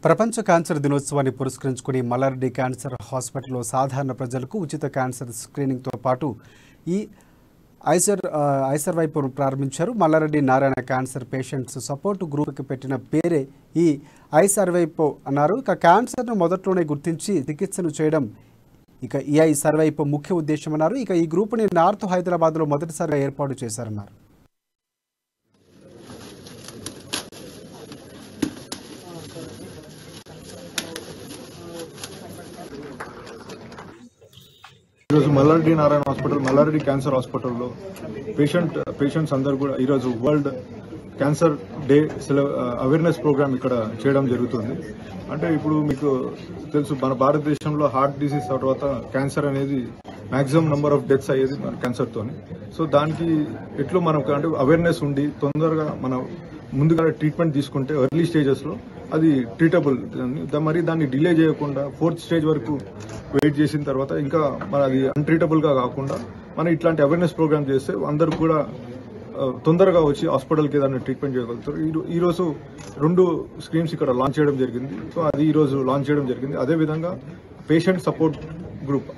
ప్రపంచ క్యాన్సర్ దినోత్సవాన్ని పురస్కరించుకుని మల్లారెడ్డి క్యాన్సర్ హాస్పిటల్లో సాధారణ ప్రజలకు ఉచిత క్యాన్సర్ స్క్రీనింగ్తో పాటు ఈ ఐసర్ వైపు ప్రారంభించారు. Malla Reddy Narayana cancer patients support గ్రూప్కి పెట్టిన పేరే ఈ ఐసర్ వైపు అన్నారు. ఇక క్యాన్సర్ను మొదట్లోనే గుర్తించి చికిత్సను చేయడం ఈ ఐసర్ వైపు ముఖ్య ఉద్దేశం అన్నారు. ఇక ఈ గ్రూప్ని నార్త్ హైదరాబాద్లో మొదటిసారిగా ఏర్పాటు చేశారన్నారు. ఈరోజు మల్లారెడ్డి నారాయణ హాస్పిటల్, మల్లారెడ్డి క్యాన్సర్ హాస్పిటల్లో పేషెంట్స్ అందరూ కూడా ఈరోజు world cancer day awareness programme ఇక్కడ చేయడం జరుగుతుంది. అంటే ఇప్పుడు మీకు తెలుసు, మన భారతదేశంలో హార్ట్ డిసీజ్ తర్వాత క్యాన్సర్ అనేది మాక్సిమం నెంబర్ ఆఫ్ డెత్స్ అయ్యేది మన క్యాన్సర్తోని. సో దానికి ఎట్లు మనకు అంటే అవేర్నెస్ ఉండి తొందరగా మనం ముందుగా ట్రీట్మెంట్ తీసుకుంటే ఎర్లీ స్టేజెస్లో అది ట్రీటబుల్. మరి దాన్ని డిలే చేయకుండా 4th స్టేజ్ వరకు వెయిట్ చేసిన తర్వాత ఇంకా మన అది అన్ట్రీటబుల్గా కాకుండా మనం ఇట్లాంటి అవేర్నెస్ ప్రోగ్రామ్ చేస్తే అందరూ కూడా తొందరగా వచ్చి హాస్పిటల్కి ఏదైనా ట్రీట్మెంట్ చేయగలుగుతారు. ఈరోజు 2 స్కీమ్స్ ఇక్కడ లాంచ్ చేయడం జరిగింది. సో అది ఈరోజు లాంచ్ చేయడం జరిగింది. అదేవిధంగా పేషెంట్ సపోర్ట్ గ్రూప్